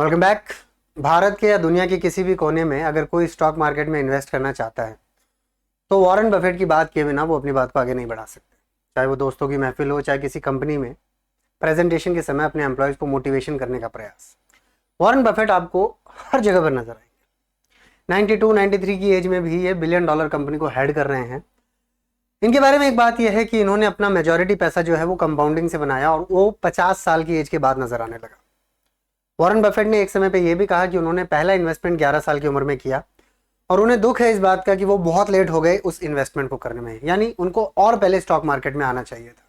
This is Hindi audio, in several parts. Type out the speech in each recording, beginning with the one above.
Welcome back. भारत के या दुनिया के किसी भी कोने में अगर कोई स्टॉक मार्केट में इन्वेस्ट करना चाहता है तो वॉरेन बफेट की बात किए बिना वो अपनी बात को आगे नहीं बढ़ा सकते। चाहे वो दोस्तों की महफिल हो, चाहे किसी कंपनी में प्रेजेंटेशन के समय अपने एम्प्लॉयज़ को मोटिवेशन करने का प्रयास। वॉरेन बफेट आपको हर जगह पर नजर आएंगे। 92-93 की एज में भी ये $1 बिलियन कंपनी को हेड कर रहे हैं। इनके बारे में एक बात यह है कि इन्होंने अपना मेजॉरिटी पैसा जो है वो कंपाउंडिंग से बनाया और वो 50 साल की एज के बाद नजर आने लगा। वॉरेन बफेट ने एक समय पे ये भी कहा कि उन्होंने पहला इन्वेस्टमेंट 11 साल की उम्र में किया और उन्हें दुख है इस बात का कि वो बहुत लेट हो गए उस इन्वेस्टमेंट को करने में, यानी उनको और पहले स्टॉक मार्केट में आना चाहिए था।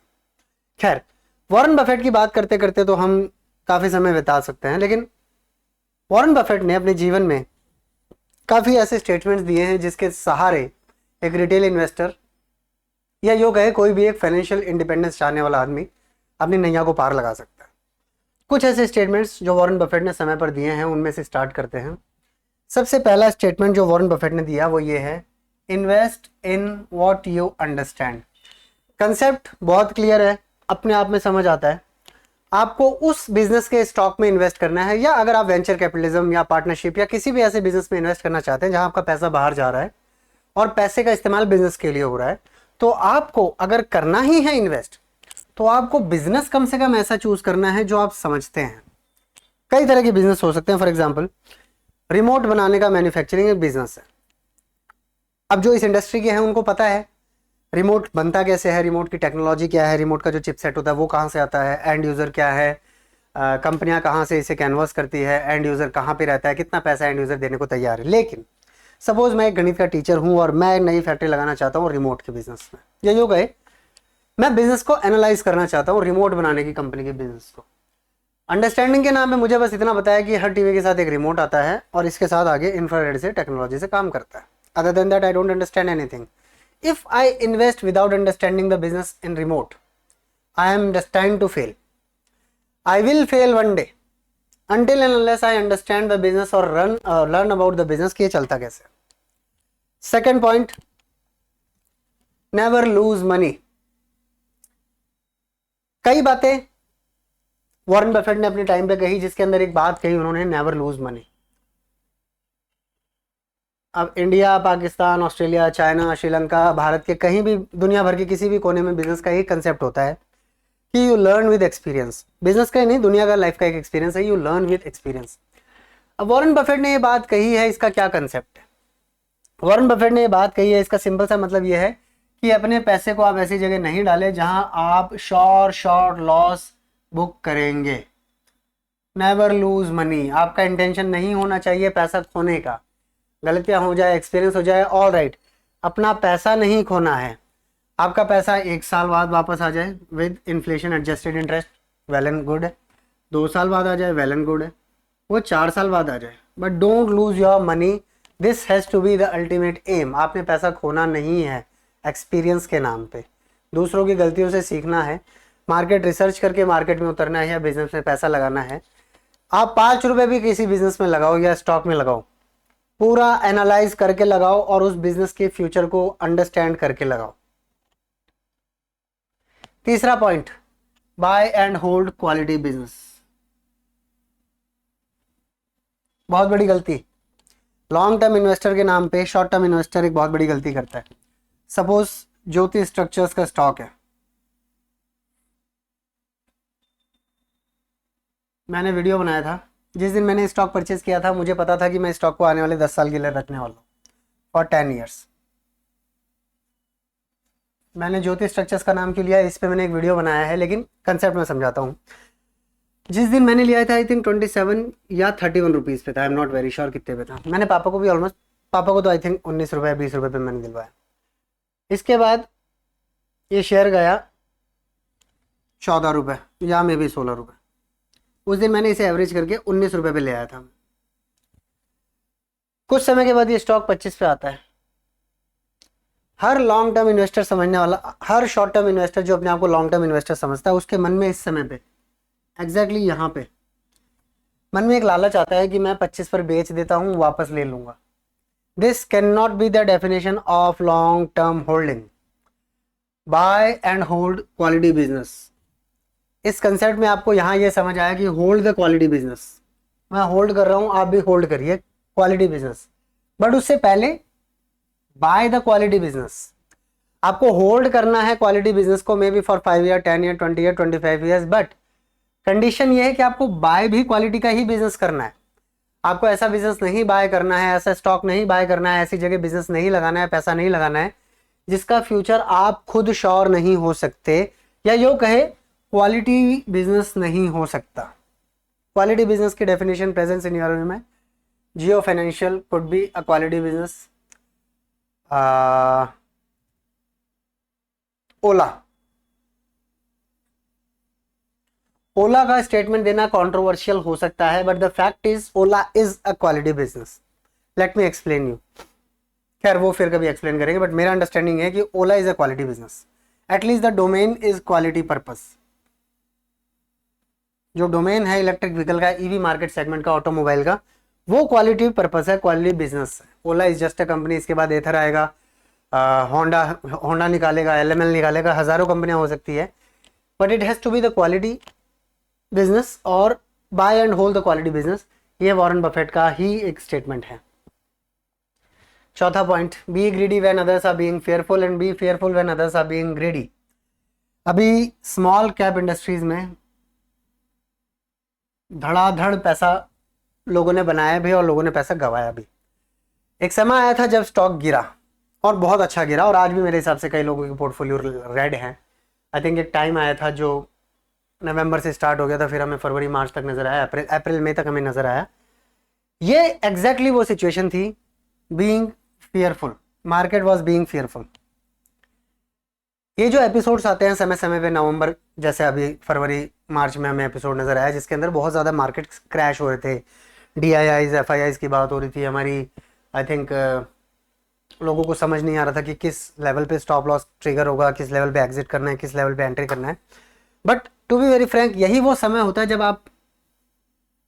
खैर, वॉरेन बफेट की बात करते करते तो हम काफी समय बिता सकते हैं, लेकिन वॉरेन बफेट ने अपने जीवन में काफी ऐसे स्टेटमेंट्स दिए हैं जिसके सहारे एक रिटेल इन्वेस्टर या यो कहे कोई भी एक फाइनेंशियल इंडिपेंडेंस चाहने वाला आदमी अपनी नैया को पार लगा सकता है। कुछ ऐसे स्टेटमेंट्स जो वॉरेन बफेट ने समय पर दिए हैं उनमें से स्टार्ट करते हैं। सबसे पहला स्टेटमेंट जो वॉरेन बफेट ने दिया वो ये है, invest in what you understand. Concept बहुत क्लियर है, अपने आप में समझ आता है। आपको उस बिजनेस के स्टॉक में इन्वेस्ट करना है, या अगर आप वेंचर कैपिटलिज्म या पार्टनरशिप या किसी भी ऐसे बिजनेस में इन्वेस्ट करना चाहते हैं जहां आपका पैसा बाहर जा रहा है और पैसे का इस्तेमाल बिजनेस के लिए हो रहा है, तो आपको अगर करना ही है इन्वेस्ट तो आपको बिजनेस कम से कम ऐसा चूज करना है जो आप समझते हैं। कई तरह के बिजनेस हो सकते हैं। फॉर एग्जांपल, रिमोट बनाने का मैन्युफैक्चरिंग एक बिजनेस है। अब जो इस इंडस्ट्री के हैं उनको पता है रिमोट बनता कैसे है, रिमोट की टेक्नोलॉजी क्या है, रिमोट का जो चिपसेट होता है वो कहाँ से आता है, एंड यूजर क्या है, कंपनियां कहाँ से इसे कैनवस करती है, एंड यूजर कहाँ पे रहता है, कितना पैसा एंड यूजर देने को तैयार है। लेकिन सपोज मैं एक गणित का टीचर हूँ और मैं एक नई फैक्ट्री लगाना चाहता हूँ रिमोट के बिजनेस में, या यूँ कहे मैं बिजनेस को एनालाइज करना चाहता हूँ रिमोट बनाने की कंपनी के बिजनेस को। अंडरस्टैंडिंग के नाम पे मुझे बस इतना बताया कि हर टीवी के साथ एक रिमोट आता है और इसके साथ आगे इंफ्रारेड से टेक्नोलॉजी से काम करता है। Other than that I don't understand anything. If I invest without understanding the business in remote, I am destined to fail. I will fail one day until and unless I understand the business or learn about the business कि ये चलता कैसे। Second point, never lose money. कई बातें वॉरेन बफेट ने अपने टाइम पे कही जिसके अंदर एक बात कही उन्होंने, नेवर लूज मनी। अब India, Pakistan, Australia, China, Sri Lanka, Bharat के कहीं भी, दुनिया भर के किसी भी कोने में बिजनेस का एक कंसेप्ट होता है कि you learn with experience. Business का ही नहीं, दुनिया का, लाइफ का एक एक्सपीरियंस है, यू लर्न विद एक्सपीरियंस। अब वॉरेन बफेट ने ये बात कही है, इसका क्या कंसेप्ट है? वॉरेन बफेट ने ये बात कही है, इसका सिंपल सा मतलब ये है कि अपने पैसे को आप ऐसी जगह नहीं डालें जहां आप शॉर्ट लॉस बुक करेंगे। Never lose money. आपका इंटेंशन नहीं होना चाहिए पैसा खोने का। गलतियां हो जाए, एक्सपीरियंस हो जाए, ऑल राइट, अपना पैसा नहीं खोना है। आपका पैसा 1 साल बाद वापस आ जाए with inflation adjusted interest, well and good है। 2 साल बाद आ जाए, वेल एंड गुड है। वो 4 साल बाद आ जाए, but don't lose your money. This has to be the ultimate aim. आपने पैसा खोना नहीं है एक्सपीरियंस के नाम पे। दूसरों की गलतियों से सीखना है, मार्केट रिसर्च करके मार्केट में उतरना है या बिजनेस में पैसा लगाना है। आप 5 रुपए भी किसी बिजनेस में लगाओ या स्टॉक में लगाओ, पूरा एनालाइज करके लगाओ और उस बिजनेस के फ्यूचर को अंडरस्टैंड करके लगाओ। तीसरा point, buy and hold quality business. बहुत बड़ी गलती लॉन्ग टर्म इन्वेस्टर के नाम पे शॉर्ट टर्म इन्वेस्टर एक बहुत बड़ी गलती करता है। सपोज ज्योति स्ट्रक्चर्स का स्टॉक है, मैंने वीडियो बनाया था। जिस दिन मैंने स्टॉक परचेज किया था मुझे पता था कि मैं स्टॉक को आने वाले 10 साल के लिए रखने वाला हूँ, फॉर 10 ईयर्स। मैंने ज्योति स्ट्रक्चर्स का नाम क्यों लिया, इस पे मैंने एक वीडियो बनाया है, लेकिन कंसेप्ट में समझाता हूँ। जिस दिन मैंने लिया था आई थिंक 27 या 31 रुपीज़ पे था, I am not very sure कितने पे था। मैंने पापा को भी ऑलमोस्ट, पापा को तो आई थिंक 19 रुपये 20 रुपये पे मैंने दिलवाया। इसके बाद ये शेयर गया 14 रुपये या मे भी 16 रुपये। उस दिन मैंने इसे एवरेज करके 19 रुपये पे ले आया था। कुछ समय के बाद ये स्टॉक 25 पे आता है। हर लॉन्ग टर्म इन्वेस्टर समझने वाला, हर शॉर्ट टर्म इन्वेस्टर जो अपने आप को लॉन्ग टर्म इन्वेस्टर समझता है, उसके मन में इस समय पे एग्जैक्टली यहाँ पे मन में एक लालच आता है कि मैं 25 पर बेच देता हूँ, वापस ले लूंगा। This can not be the definition of long term holding. Buy and hold quality business. इस कंसेप्ट में आपको यहाँ ये समझ आया कि होल्ड द क्वालिटी बिजनेस, मैं होल्ड कर रहा हूं, आप भी होल्ड करिए क्वालिटी बिजनेस, बट उससे पहले बाय द क्वालिटी बिजनेस। आपको होल्ड करना है क्वालिटी बिजनेस को, may be for 5 year, 10 year, 20 year, 25 years, but condition ये है कि आपको बाय भी क्वालिटी का ही बिजनेस करना है। आपको ऐसा बिजनेस नहीं बाय करना है, ऐसा स्टॉक नहीं बाय करना है, ऐसी जगह बिजनेस नहीं लगाना है, पैसा नहीं लगाना है जिसका फ्यूचर आप खुद श्योर नहीं हो सकते, या यो कहे क्वालिटी बिजनेस नहीं हो सकता। क्वालिटी बिजनेस की डेफिनेशन प्रेजेंट सिनेरियो में Jio financial could be a quality business, Ola, Ola का स्टेटमेंट देना कंट्रोवर्शियल हो सकता है, but the fact is Ola is a quality business. Let me explain you. खैर वो फिर कभी एक्सप्लेन करेंगे, बट मेरा अंडरस्टैंडिंग है कि Ola is a quality business, at least the domain is quality purpose. जो डोमेन है इलेक्ट्रिक व्हीकल का, ईवी मार्केट सेगमेंट का, ऑटोमोबाइल का, वो क्वालिटी पर्पस है, क्वालिटी बिजनेस है। Ola is just a company, इसके बाद एथर आएगा, होंडा होंडा निकालेगा, एलएमएल निकालेगा, हजारों कंपनियां हो सकती है, but it has to be the quality business और buy and hold the quality business. ये वॉरेन बफेट का ही एक स्टेटमेंट है। चौथा point, be greedy when others are being fearful and be fearful when others are being greedy. अभी स्मॉल कैप इंडस्ट्रीज में धड़ाधड़ पैसा लोगों ने बनाया भी और लोगों ने पैसा गंवाया भी। एक समय आया था जब स्टॉक गिरा और बहुत अच्छा गिरा, और आज भी मेरे हिसाब से कई लोगों की पोर्टफोलियो रेड है। आई थिंक एक टाइम आया था जो नवंबर से स्टार्ट हो गया था, फिर हमें फरवरी मार्च तक नजर आया, अप्रैल मई तक हमें नजर आया। ये एग्जैक्टली वो सिचुएशन थी, being fearful, market was being fearful. ये जो एपिसोड्स आते हैं समय समय पे, नवंबर जैसे अभी फरवरी मार्च में हमें एपिसोड नजर आया जिसके अंदर बहुत ज़्यादा मार्केट क्रैश हो रहे थे, DIIs FIIs की बात हो रही थी हमारी। आई थिंक लोगों को समझ नहीं आ रहा था कि किस लेवल पे स्टॉप लॉस ट्रिगर होगा, किस लेवल पे एग्जिट करना है, किस लेवल पे एंट्री करना है। But to be very frank, यही वो समय होता है जब आप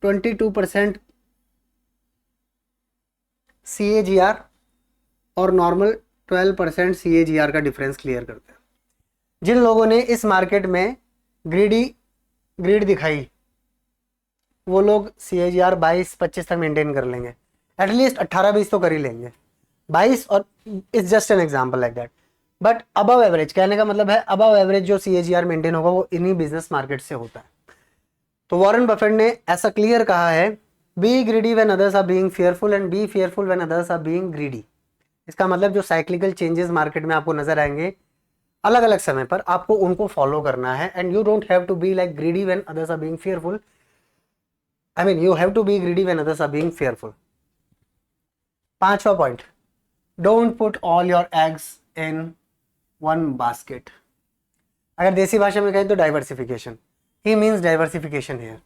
22% CAGR और नॉर्मल 12% CAGR का डिफरेंस क्लियर करते हैं। जिन लोगों ने इस मार्केट में ग्रीड दिखाई, वो लोग CAGR 22-25 तक मेंटेन कर लेंगे, एटलीस्ट 18-20 तो कर ही लेंगे, 22, और it's just an example like that. But above average, कहने का मतलब है अबव एवरेज जो CAGR मेंटेन होगा वो इन्हीं बिजनेस मार्केट से होता है। तो वॉरेन बफेट ने ऐसा क्लियर कहा है, be greedy when others are being fearful and be fearful when others are being greedy. इसका मतलब जो साइक्लिकल चेंजेस मार्केट में आपको नजर आएंगे अलग अलग समय पर, आपको उनको फॉलो करना है, and you don't have to be like greedy when others are being fearful. I mean you have to be greedy when others are being fearful. पांचवा point, don't put all your eggs in one basket. अगर देसी भाषा में कहें तो डाइवर्सिफिकेशन ही मीन्स डाइवर्सिफिकेशन है।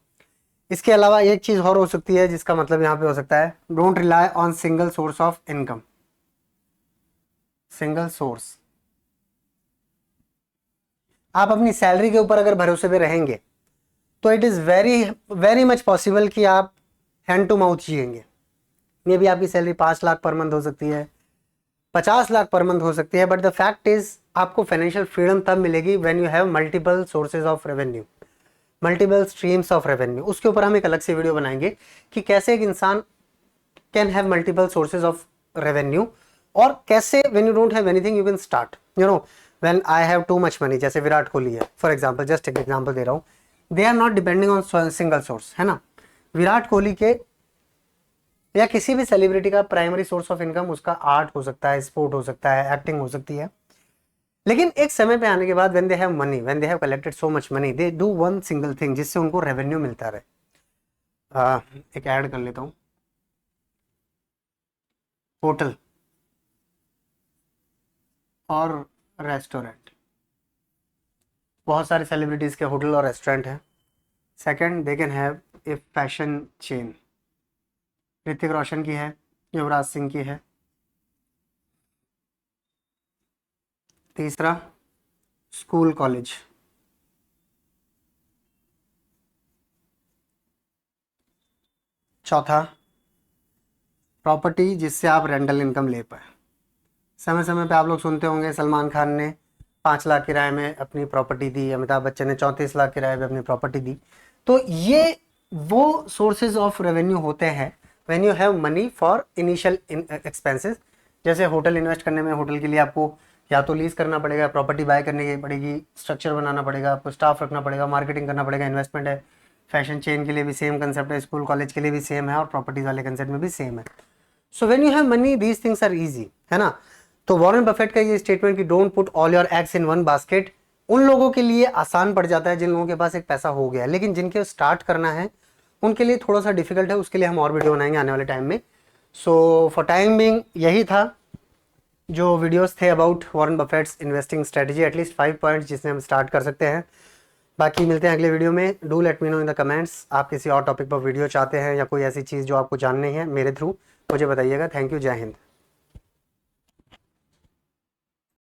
इसके अलावा एक चीज और हो सकती है जिसका मतलब यहां पे हो सकता है, don't rely on single source of income. Single source, आप अपनी सैलरी के ऊपर अगर भरोसे पे रहेंगे तो it is very very much possible कि आप हैंड टू माउथ जिएंगे। मे बी आपकी सैलरी 5 लाख पर मंथ हो सकती है, 50 लाख पर मंथ हो सकती है, बट द फैक्ट इज आपको फाइनेंशियल फ्रीडम तब मिलेगी when you have multiple sources of revenue, multiple streams of revenue. उसके ऊपर हम एक अलग से वीडियो बनाएंगे कि कैसे एक इंसान can have multiple sources of revenue, और कैसे when you don't have anything you can start, you know when I have too much money, जैसे विराट कोहली है फॉर एग्जांपल, जस्ट एक एग्जांपल दे रहा हूँ, they are not depending on single source, है ना। विराट कोहली के या किसी भी सेलिब्रिटी का प्राइमरी सोर्स ऑफ इनकम उसका आर्ट हो सकता है, स्पोर्ट हो सकता है, एक्टिंग हो सकती है, लेकिन एक समय पे आने के बाद when they have money, when they have collected so much money, they do one single thing जिससे उनको रेवेन्यू मिलता रहे। एक ऐड कर लेता हूँ, होटल और रेस्टोरेंट, बहुत सारे सेलिब्रिटीज के होटल और रेस्टोरेंट हैं। Second, they can have a fashion chain, Hrithik Roshan की है, युवराज सिंह की है। तीसरा, स्कूल कॉलेज। चौथा, प्रॉपर्टी जिससे आप रेंटल इनकम ले पाए। समय समय पे आप लोग सुनते होंगे सलमान खान ने 5 लाख किराए में अपनी प्रॉपर्टी दी, अमिताभ बच्चन ने 34 लाख किराए में अपनी प्रॉपर्टी दी। तो ये वो सोर्सेज ऑफ रेवेन्यू होते हैं when you have money for initial expenses. जैसे होटल इन्वेस्ट करने में, होटल के लिए आपको या तो लीज करना पड़ेगा, प्रॉपर्टी बाय करने की पड़ेगी, स्ट्रक्चर बनाना पड़ेगा, आपको स्टाफ रखना पड़ेगा, मार्केटिंग करना पड़ेगा, इन्वेस्टमेंट है। फैशन चेन के लिए भी सेम कंसेप्ट है, स्कूल कॉलेज के लिए भी सेम है, और प्रॉपर्टीज वाले कंसेप्ट में भी सेम है। So when you have money these things are easy, है ना। तो वॉरेन बफेट का ये स्टेटमेंट कि don't put all your eggs in one basket, उन लोगों के लिए आसान पड़ जाता है जिन लोगों के पास एक पैसा हो गया, लेकिन जिनके स्टार्ट करना है उनके लिए थोड़ा सा डिफिकल्ट है। उसके लिए हम और वीडियो बनाएंगे आने वाले टाइम में। सो फॉर टाइम बिंग यही था जो वीडियोस थे about Warren Buffett's investing strategy, at least 5 points जिससे हम स्टार्ट कर सकते हैं। बाकी मिलते हैं अगले वीडियो में। Do let me know in the comments, आप किसी और टॉपिक पर वीडियो चाहते हैं या कोई ऐसी चीज़ जो आपको जाननी है मेरे थ्रू, मुझे बताइएगा। थैंक यू, जय हिंद।